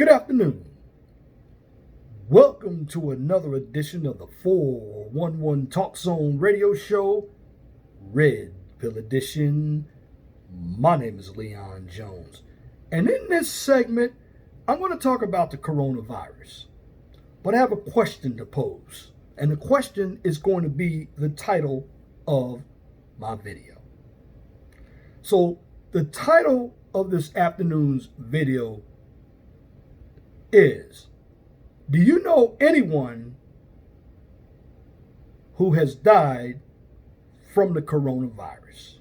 Good afternoon. Welcome to another edition of the 411 Talk Zone radio show, Red Pill Edition. My name is Leon Jones. And in this segment, I'm going to talk about the coronavirus. But I have a question to pose. And the question is going to be the title of my video. So the title of this afternoon's video is, do you know anyone who has died from the coronavirus?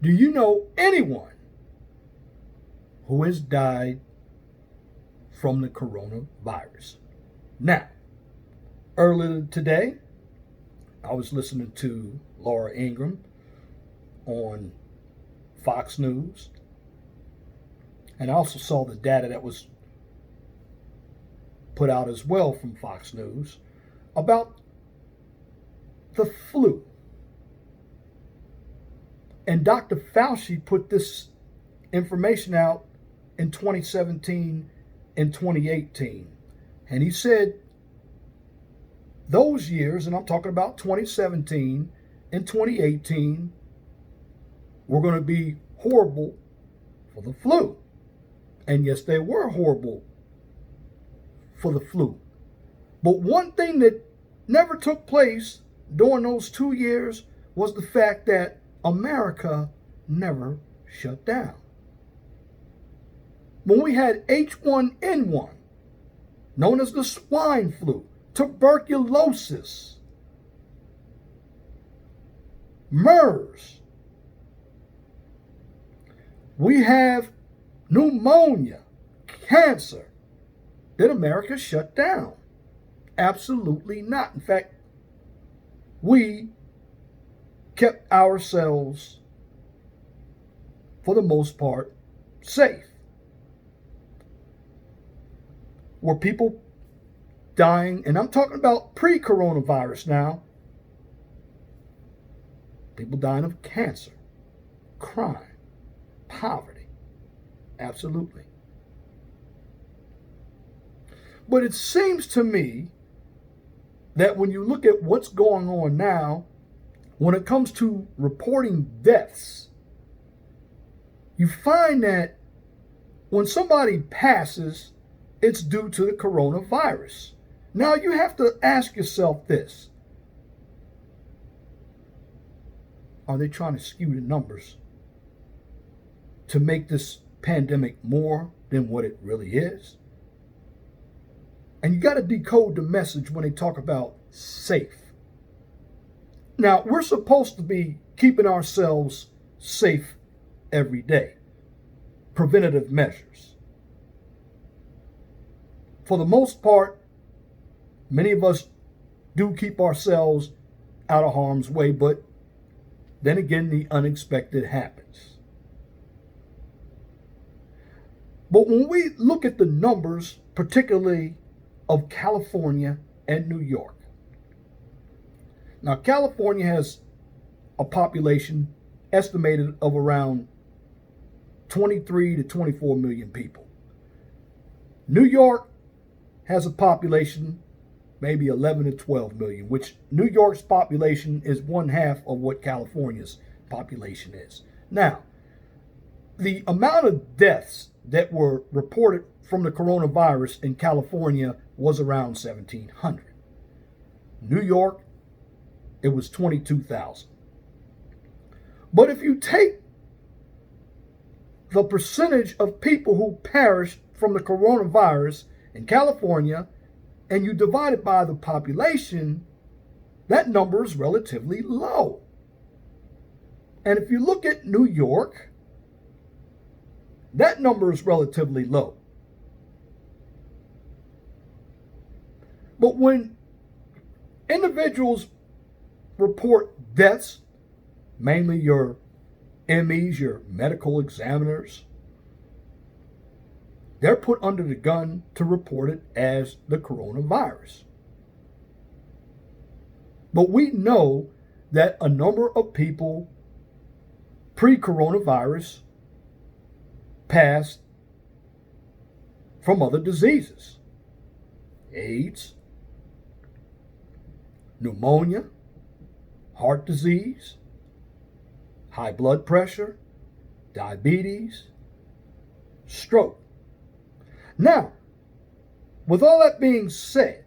Do you know anyone who has died from the coronavirus? Now, earlier today, I was listening to Laura Ingraham on Fox News, and I also saw the data that was put out as well from Fox News about the flu. And Dr. Fauci put this information out in 2017 and 2018. And he said those years, and I'm talking about 2017 and 2018, were going to be horrible for the flu. And yes, they were horrible for the flu. But one thing that never took place during those 2 years was the fact that America never shut down. When we had H1N1, known as the swine flu, tuberculosis, MERS, we have pneumonia, cancer. Did America shut down? Absolutely not. In fact, we kept ourselves, for the most part, safe. Were people dying, and I'm talking about pre-coronavirus now, people dying of cancer, crime, poverty? Absolutely. But it seems to me that when you look at what's going on now, when it comes to reporting deaths, you find that when somebody passes, it's due to the coronavirus. Now you have to ask yourself this. Are they trying to skew the numbers to make this pandemic more than what it really is? And you got to decode the message when they talk about safe. Now, we're supposed to be keeping ourselves safe every day. Preventative measures. For the most part, many of us do keep ourselves out of harm's way, but then again, the unexpected happens. But when we look at the numbers, particularly of California and New York. Now, California has a population estimated of around 23 to 24 million people. New York has a population maybe 11 to 12 million, which New York's population is 1/2 of what California's population is. Now, the amount of deaths that were reported from the coronavirus in California was around 1,700. New York, it was 22,000. But if you take the percentage of people who perished from the coronavirus in California and you divide it by the population, that number is relatively low. And if you look at New York, that number is relatively low. But when individuals report deaths, mainly your MEs, your medical examiners, they're put under the gun to report it as the coronavirus. But we know that a number of people pre-coronavirus passed from other diseases. AIDS, pneumonia, heart disease, high blood pressure, diabetes, stroke. Now, with all that being said,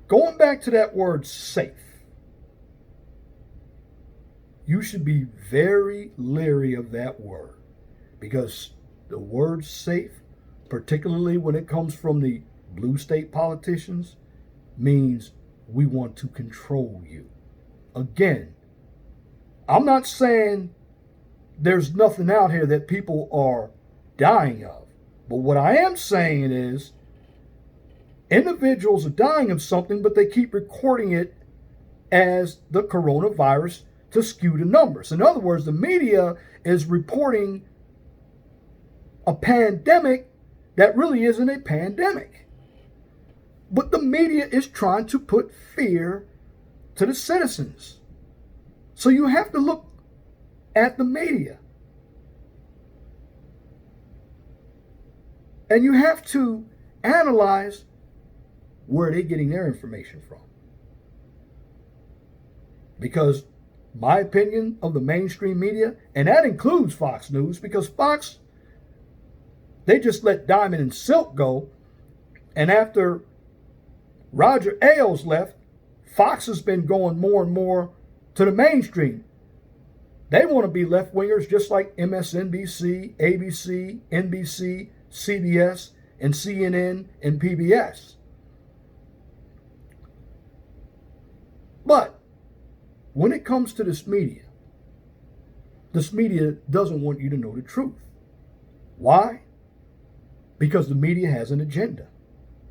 going back to that word safe, you should be very leery of that word, because the word safe, particularly when it comes from the blue state politicians, means we want to control you. Again, I'm not saying there's nothing out here that people are dying of, but what I am saying is individuals are dying of something, but they keep recording it as the coronavirus to skew the numbers. In other words, the media is reporting a pandemic that really isn't a pandemic. But the media is trying to put fear to the citizens. So you have to look at the media. And you have to analyze where they're getting their information from. Because my opinion of the mainstream media, and that includes Fox News, because Fox, they just let Diamond and Silk go. And after Roger Ailes left, Fox has been going more and more to the mainstream. They want to be left-wingers just like MSNBC, ABC, NBC, CBS, and CNN, and PBS. But when it comes to this media doesn't want you to know the truth. Why? Because the media has an agenda.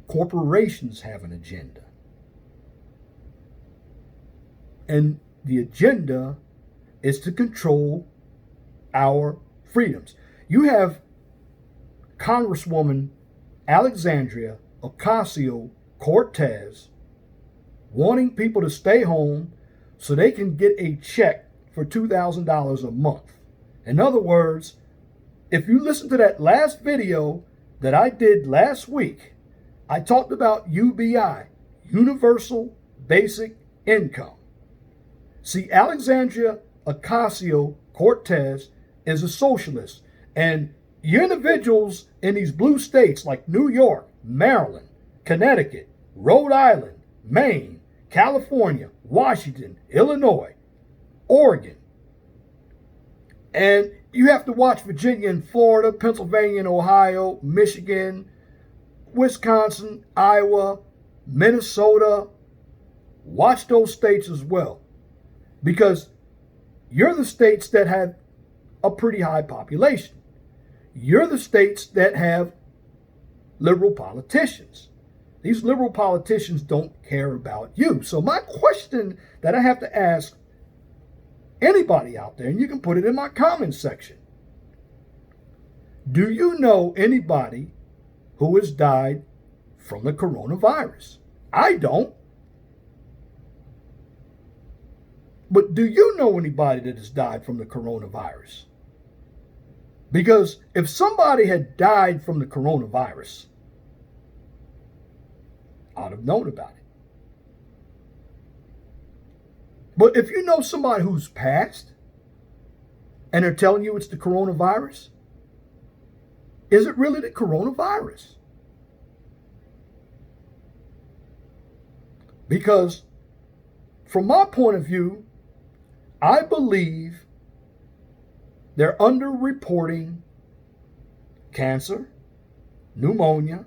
Corporations have an agenda. And the agenda is to control our freedoms. You have Congresswoman Alexandria Ocasio-Cortez wanting people to stay home so they can get a check for $2,000 a month. In other words, if you listen to that last video that I did last week, I talked about UBI, Universal Basic Income. See, Alexandria Ocasio-Cortez is a socialist, and you individuals in these blue states like New York, Maryland, Connecticut, Rhode Island, Maine, California, Washington, Illinois, Oregon, and you have to watch Virginia and Florida, Pennsylvania and Ohio, Michigan, Wisconsin, Iowa, Minnesota. Watch those states as well, because you're the states that have a pretty high population. You're the states that have liberal politicians. These liberal politicians don't care about you. So my question that I have to ask anybody out there, and you can put it in my comments section. Do you know anybody who has died from the coronavirus? I don't. But do you know anybody that has died from the coronavirus? Because if somebody had died from the coronavirus, I'd have known about it. But if you know somebody who's passed and they're telling you it's the coronavirus, is it really the coronavirus? Because from my point of view, I believe they're underreporting cancer, pneumonia,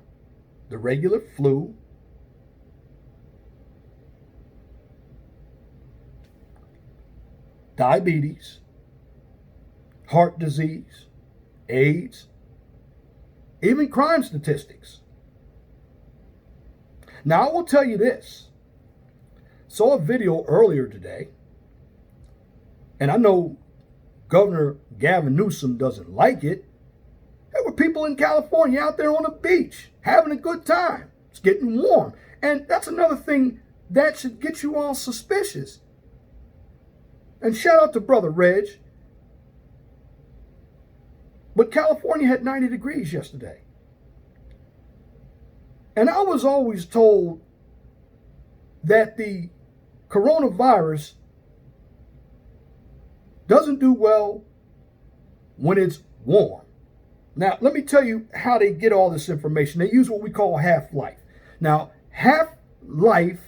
the regular flu, diabetes, heart disease, AIDS, even crime statistics. Now, I will tell you this. Saw a video earlier today, and I know Governor Gavin Newsom doesn't like it. There were people in California out there on the beach having a good time. It's getting warm. And that's another thing that should get you all suspicious. And shout out to Brother Reg. But California had 90 degrees yesterday. And I was always told that the coronavirus doesn't do well when it's warm. Now, let me tell you how they get all this information. They use what we call half-life. Now, half-life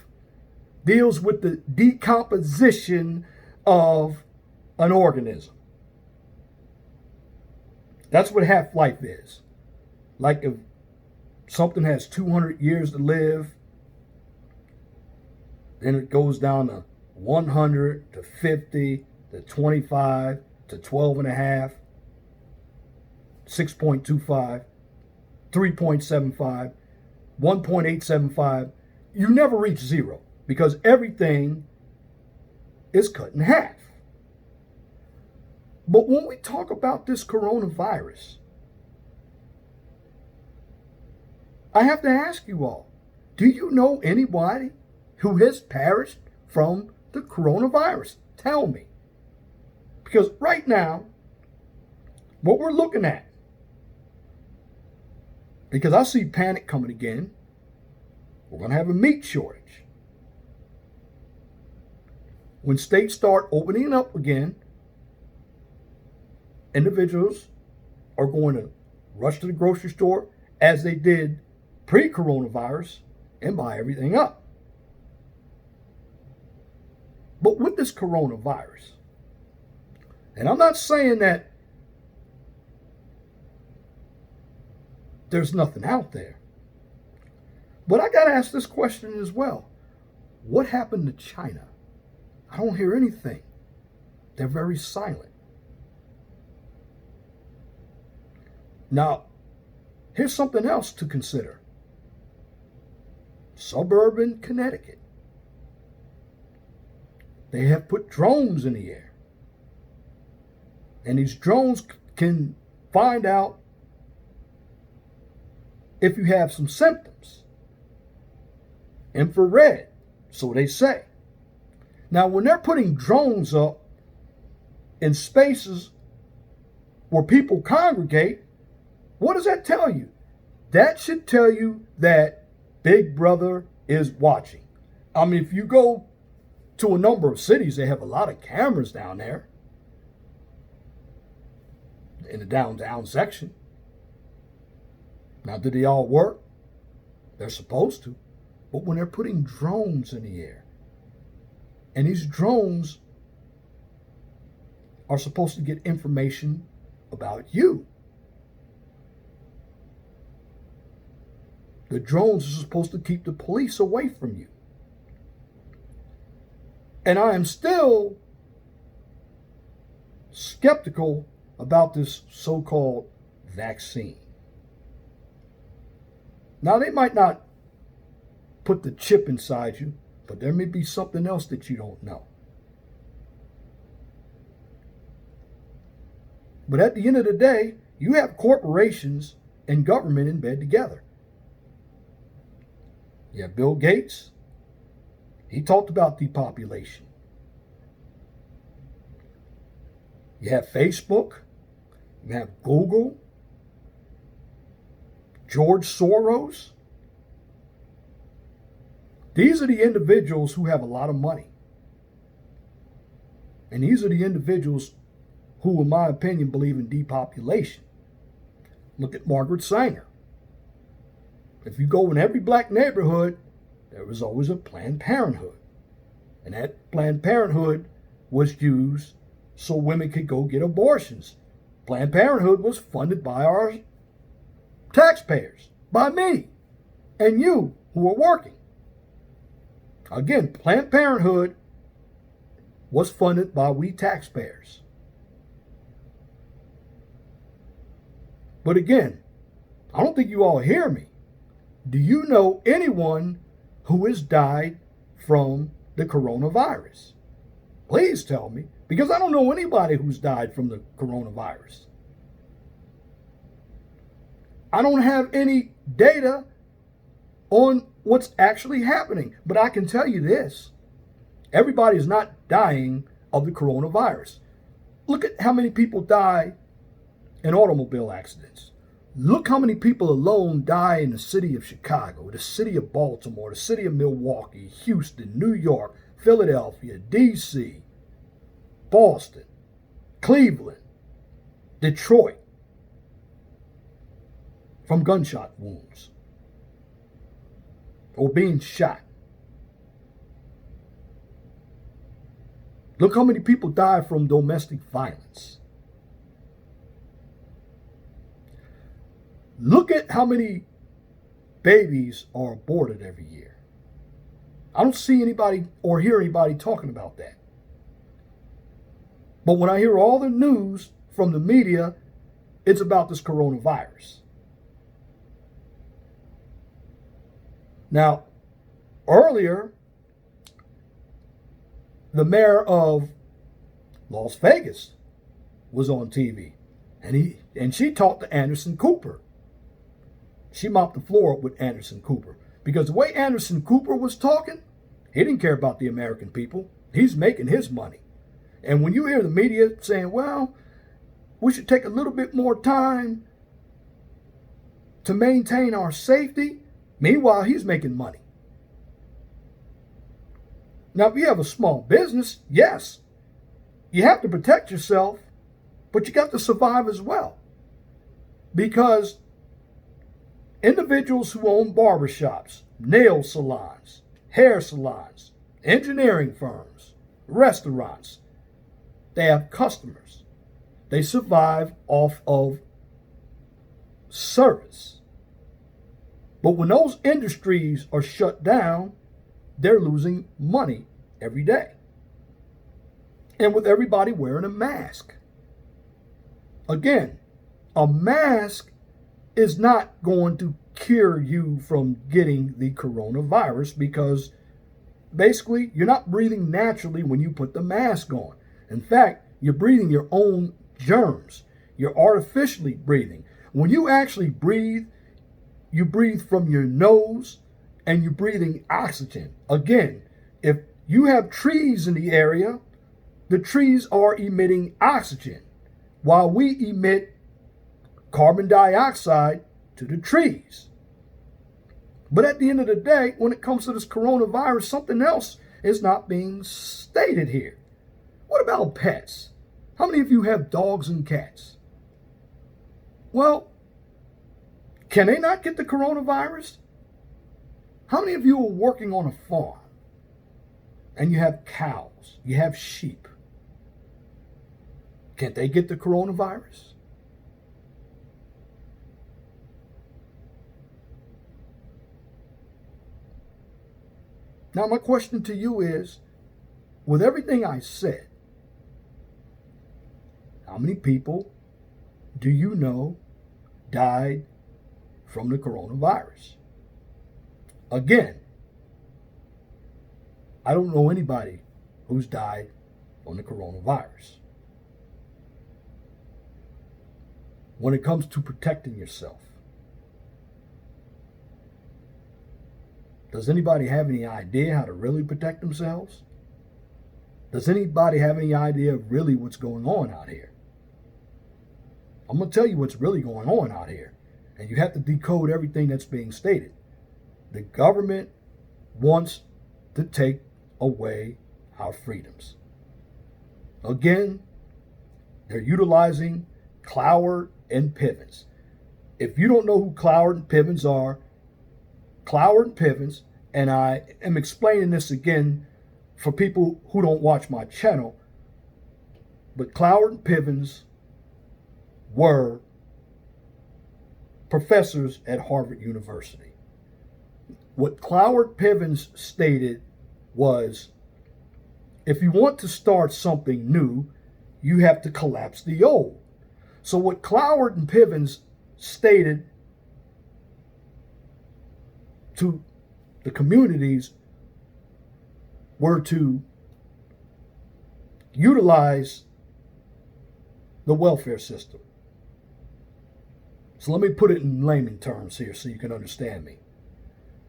deals with the decomposition of an organism. That's what half-life is. Like if something has 200 years to live, then it goes down to 100 to 50 to 25 to 12 and a half, 6.25, 3.75, 1.875. You never reach zero because everything is cut in half. But when we talk about this coronavirus, I have to ask you all, do you know anybody who has perished from the coronavirus? Tell me. Because right now, what we're looking at, because I see panic coming again, we're going to have a meat shortage. When states start opening up again, individuals are going to rush to the grocery store as they did pre-coronavirus and buy everything up. But with this coronavirus, and I'm not saying that there's nothing out there, but I got to ask this question as well. What happened to China? I don't hear anything. They're very silent. Now, here's something else to consider. Suburban Connecticut. They have put drones in the air. And these drones can find out if you have some symptoms. Infrared, so they say. Now, when they're putting drones up in spaces where people congregate, what does that tell you? That should tell you that Big Brother is watching. I mean, if you go to a number of cities, they have a lot of cameras down there in the downtown section. Now, do they all work? They're supposed to. But when they're putting drones in the air, and these drones are supposed to get information about you. The drones are supposed to keep the police away from you. And I am still skeptical about this so-called vaccine. Now, they might not put the chip inside you, but there may be something else that you don't know. But at the end of the day, you have corporations and government in bed together. You have Bill Gates. He talked about depopulation. You have Facebook. You have Google. George Soros. These are the individuals who have a lot of money. And these are the individuals who, in my opinion, believe in depopulation. Look at Margaret Sanger. If you go in every black neighborhood, there was always a Planned Parenthood. And that Planned Parenthood was used so women could go get abortions. Planned Parenthood was funded by our taxpayers, by me, and you who are working. Again, Planned Parenthood was funded by we taxpayers. But again, I don't think you all hear me. Do you know anyone who has died from the coronavirus? Please tell me, because I don't know anybody who's died from the coronavirus. I don't have any data on what's actually happening, but I can tell you this. Everybody is not dying of the coronavirus. Look at how many people die in automobile accidents. Look how many people alone die in the city of Chicago, the city of Baltimore, the city of Milwaukee, Houston, New York, Philadelphia, D.C., Boston, Cleveland, Detroit, from gunshot wounds or being shot. Look how many people die from domestic violence. Look at how many babies are aborted every year. I don't see anybody or hear anybody talking about that. But when I hear all the news from the media, it's about this coronavirus. Now, earlier, the mayor of Las Vegas was on TV, and she talked to Anderson Cooper. She mopped the floor up with Anderson Cooper, because the way Anderson Cooper was talking, he didn't care about the American people. He's making his money. And when you hear the media saying, well, we should take a little bit more time to maintain our safety, meanwhile, he's making money. Now, if you have a small business, yes, you have to protect yourself, but you got to survive as well. Because individuals who own barbershops, nail salons, hair salons, engineering firms, restaurants, they have customers. They survive off of service. But when those industries are shut down, they're losing money every day. And with everybody wearing a mask. Again, a mask is not going to cure you from getting the coronavirus, because basically you're not breathing naturally when you put the mask on. In fact, you're breathing your own germs. You're artificially breathing. When you actually breathe, you breathe from your nose and you're breathing oxygen. Again, if you have trees in the area, the trees are emitting oxygen while we emit carbon dioxide to the trees. But at the end of the day, when it comes to this coronavirus, something else is not being stated here. What about pets? How many of you have dogs and cats? Well, can they not get the coronavirus? How many of you are working on a farm and you have cows, you have sheep? Can't they get the coronavirus? Now, my question to you is, with everything I said, how many people do you know died from the coronavirus? Again, I don't know anybody who's died from the coronavirus. When it comes to protecting yourself, does anybody have any idea how to really protect themselves? Does anybody have any idea of really what's going on out here? I'm going to tell you what's really going on out here. And you have to decode everything that's being stated. The government wants to take away our freedoms. Again, they're utilizing Cloward and Pivens. If you don't know who Cloward and Pivens are, Cloward and Pivens, and I am explaining this again for people who don't watch my channel, but Cloward and Pivens were professors at Harvard University. What Cloward Pivens stated was, if you want to start something new, you have to collapse the old. So what Cloward and Pivens stated to the communities were to utilize the welfare system. So let me put it in layman terms here so you can understand me.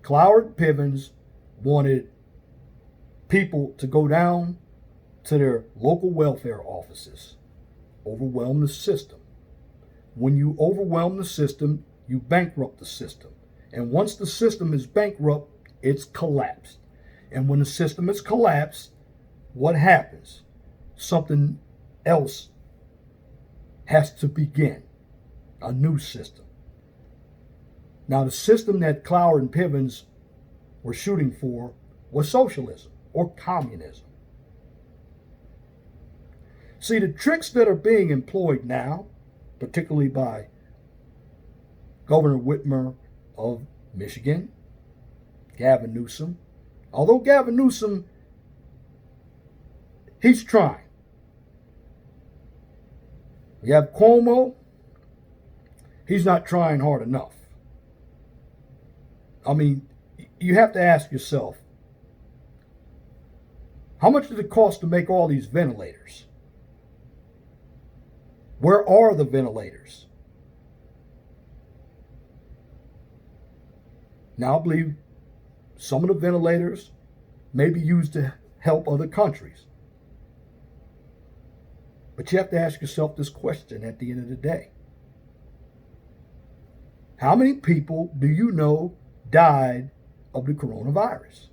Cloward Pivens wanted people to go down to their local welfare offices, overwhelm the system, when you overwhelm the system, you bankrupt the system. And once the system is bankrupt, it's collapsed. And when the system is collapsed, what happens? Something else has to begin, a new system. Now, the system that Cloward and Pivens were shooting for was socialism or communism. See, the tricks that are being employed now, particularly by Governor Whitmer of Michigan, Gavin Newsom, although Gavin Newsom, he's trying. We have Cuomo, he's not trying hard enough. I mean, you have to ask yourself, how much does it cost to make all these ventilators? Where are the ventilators? Now, I believe some of the ventilators may be used to help other countries. But you have to ask yourself this question at the end of the day. How many people do you know died of the coronavirus?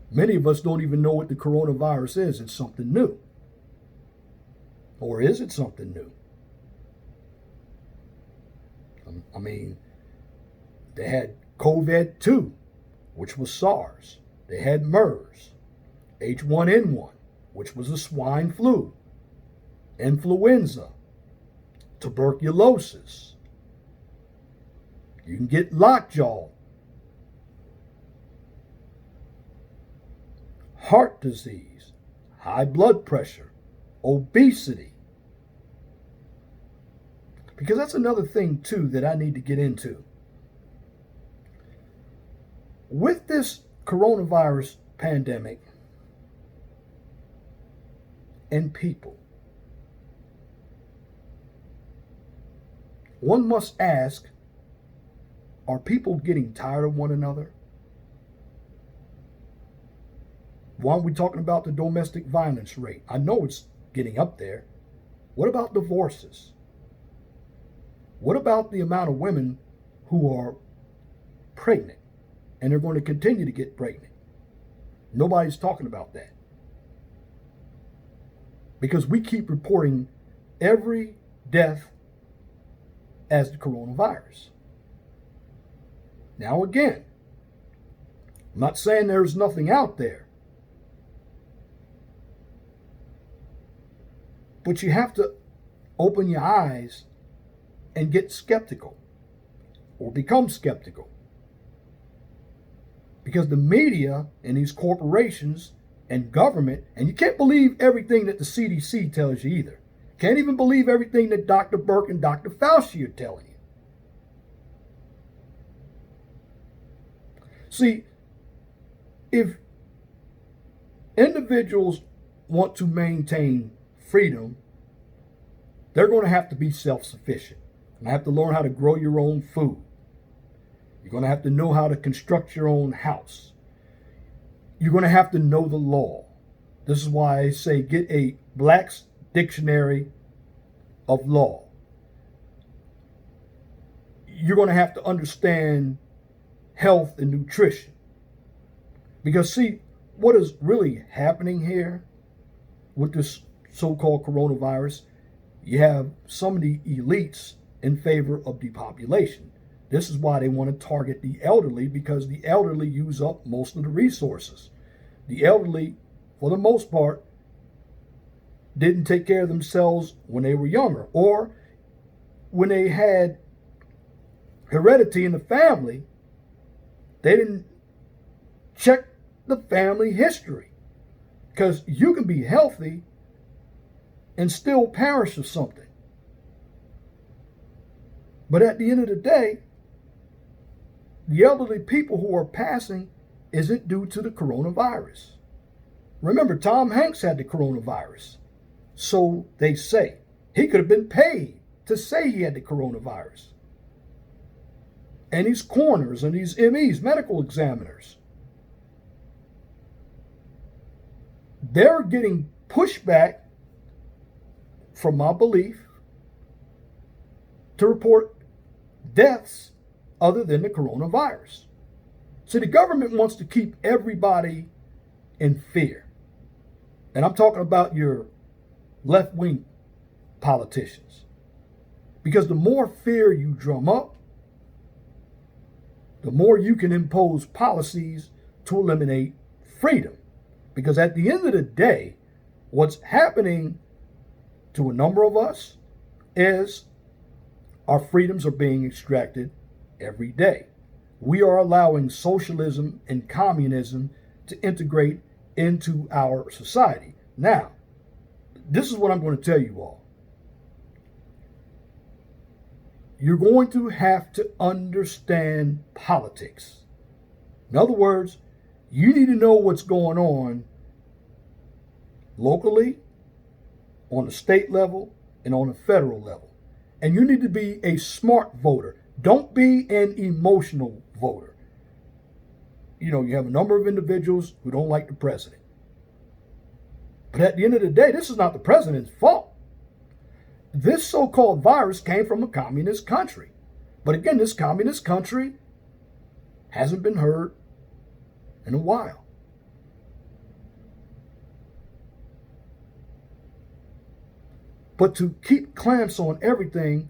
Many of us don't even know what the coronavirus is. It's something new. Or is it something new? I mean, they had COVID-2, which was SARS. They had MERS, H1N1, which was the swine flu, influenza, tuberculosis. You can get lockjaw, heart disease, high blood pressure, obesity. Because that's another thing, too, that I need to get into. With this coronavirus pandemic and people, one must ask, are people getting tired of one another? Why aren't we talking about the domestic violence rate? I know it's getting up there. What about divorces? What about the amount of women who are pregnant and they're going to continue to get pregnant? Nobody's talking about that. Because we keep reporting every death as the coronavirus. Now again, I'm not saying there's nothing out there. But you have to open your eyes and get skeptical or become skeptical. Because the media and these corporations and government, and you can't believe everything that the CDC tells you either. Can't even believe everything that Dr. Burke and Dr. Fauci are telling you. See, if individuals want to maintain freedom, they're going to have to be self-sufficient. You're going to have to learn how to grow your own food. You're going to have to know how to construct your own house. You're going to have to know the law. This is why I say get a Black's Dictionary of Law. You're going to have to understand health and nutrition. Because see, what is really happening here with this so-called coronavirus, you have some of the elites in favor of depopulation. This is why they want to target the elderly, because the elderly use up most of the resources. The elderly, for the most part, didn't take care of themselves when they were younger, or when they had heredity in the family, they didn't check the family history. Because you can be healthy and still perish of something. But at the end of the day, the elderly people who are passing isn't due to the coronavirus. Remember, Tom Hanks had the coronavirus. So they say. He could have been paid to say he had the coronavirus. And these coroners and these MEs, medical examiners, they're getting pushback from my belief to report deaths other than the coronavirus. See, the government wants to keep everybody in fear. And I'm talking about your left-wing politicians. Because the more fear you drum up, the more you can impose policies to eliminate freedom. Because at the end of the day, what's happening to a number of us is our freedoms are being extracted every day. We are allowing socialism and communism to integrate into our society. Now, this is what I'm going to tell you all. You're going to have to understand politics. In other words, you need to know what's going on locally, on the state level, and on the federal level. And you need to be a smart voter. Don't be an emotional voter. You know, you have a number of individuals who don't like the president. But at the end of the day, this is not the president's fault. This so-called virus came from a communist country. But again, this communist country hasn't been heard in a while. But to keep clamps on everything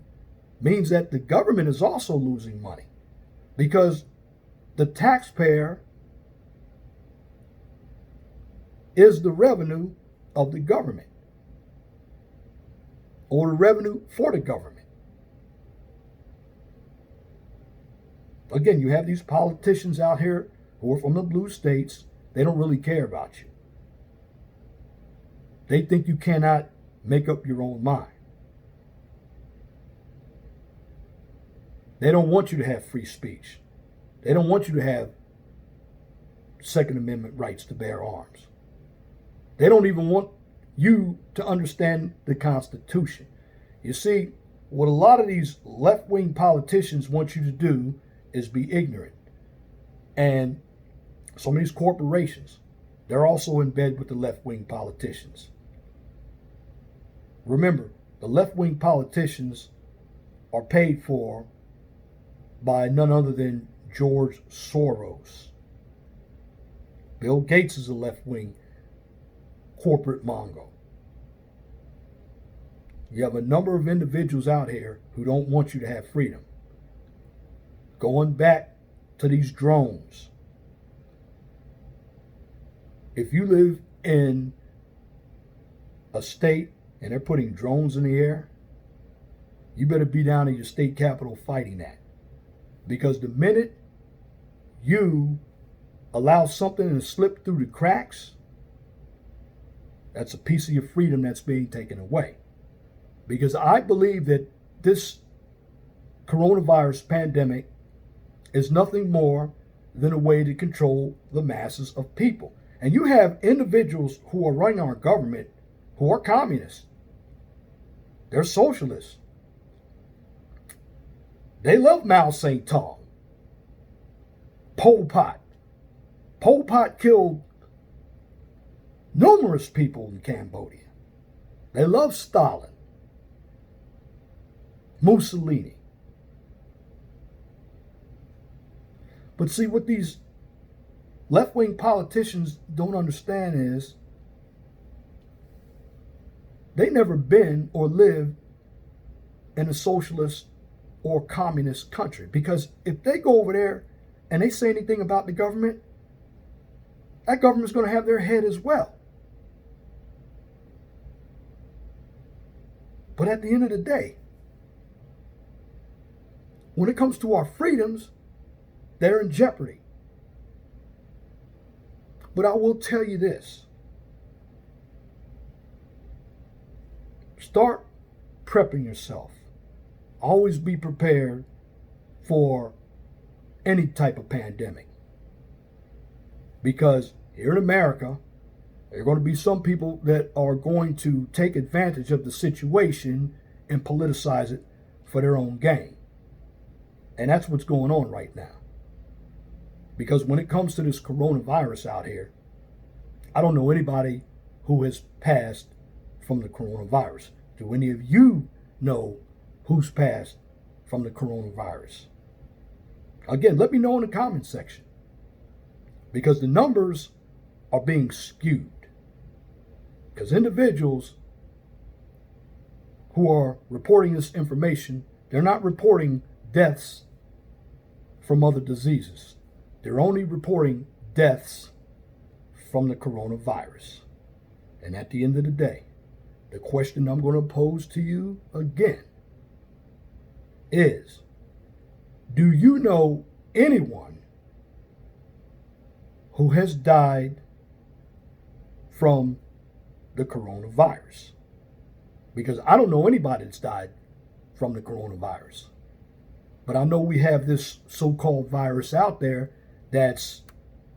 means that the government is also losing money, because the taxpayer is the revenue of the government, or the revenue for the government. Again, you have these politicians out here who are from the blue states. They don't really care about you. They think you cannot make up your own mind. They don't want you to have free speech. They don't want you to have Second Amendment rights to bear arms. They don't even want you to understand the Constitution. You see, what a lot of these left-wing politicians want you to do is be ignorant. And some of these corporations, they're also in bed with the left-wing politicians. Remember, the left-wing politicians are paid for by none other than George Soros. Bill Gates is a left-wing corporate mongo. You have a number of individuals out here who don't want you to have freedom. Going back to these drones. If you live in a state and they're putting drones in the air, you better be down in your state capitol fighting that. Because the minute you allow something to slip through the cracks, that's a piece of your freedom that's being taken away. Because I believe that this coronavirus pandemic is nothing more than a way to control the masses of people. And you have individuals who are running our government who are communists. They're socialists. They love Mao Zedong. Pol Pot. Pol Pot killed numerous people in Cambodia. They love Stalin. Mussolini. But see, what these left-wing politicians don't understand is they never been or lived in a socialist or communist country. Because if they go over there and they say anything about the government, that government's going to have their head as well. But at the end of the day, when it comes to our freedoms, they're in jeopardy. But I will tell you this. Start prepping yourself. Always be prepared for any type of pandemic. Because here in America, there are going to be some people that are going to take advantage of the situation and politicize it for their own gain. And that's what's going on right now. Because when it comes to this coronavirus out here, I don't know anybody who has passed from the coronavirus. Do any of you know who's passed from the coronavirus? Again, let me know in the comment section, because the numbers are being skewed. Because individuals who are reporting this information, they're not reporting deaths from other diseases. They're only reporting deaths from the coronavirus. And at the end of the day, the question I'm going to pose to you again is, do you know anyone who has died from the coronavirus? Because I don't know anybody that's died from the coronavirus. But I know we have this so-called virus out there that's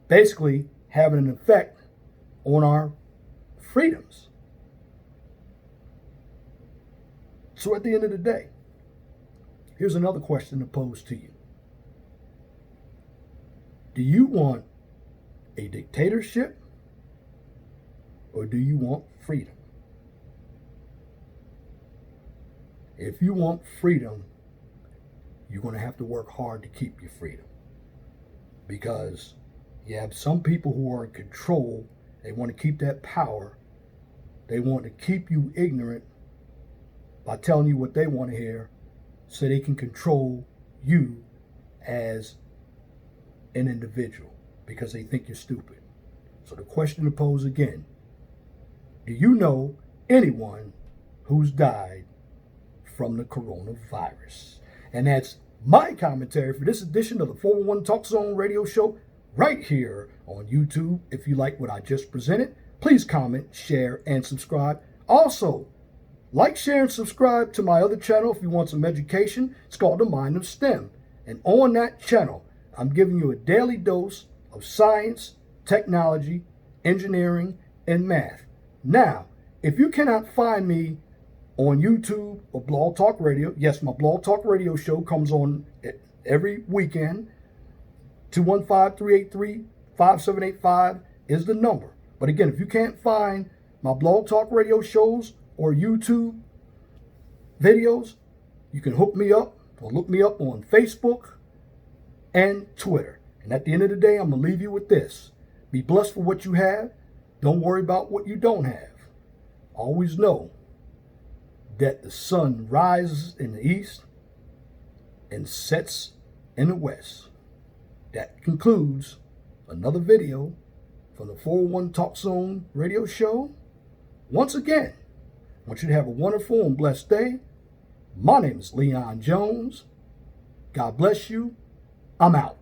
basically having an effect on our freedoms. So at the end of the day, here's another question to pose to you. Do you want a dictatorship, or do you want freedom? If you want freedom, you're going to have to work hard to keep your freedom. Because you have some people who are in control. They want to keep that power. They want to keep you ignorant by telling you what they want to hear, so they can control you as an individual, because they think you're stupid. So the question to pose again, do you know anyone who's died from the coronavirus? And that's my commentary for this edition of the 411 Talk Zone radio show right here on YouTube. If you like what I just presented, please comment, share, and subscribe. Also, like, share, and subscribe to my other channel if you want some education. It's called The Mind of STEM. And on that channel, I'm giving you a daily dose of science, technology, engineering, and math. Now, if you cannot find me on YouTube or Blog Talk Radio, yes, my Blog Talk Radio show comes on every weekend. 215-383-5785 is the number. But again, if you can't find my Blog Talk Radio shows or YouTube videos, you can hook me up or look me up on Facebook and Twitter. And at the end of the day, I'm going to leave you with this. Be blessed for what you have. Don't worry about what you don't have. Always know that the sun rises in the east and sets in the west. That concludes another video from the 401 Talk Zone radio show. Once again, I want you to have a wonderful and blessed day. My name is Leon Jones. God bless you. I'm out.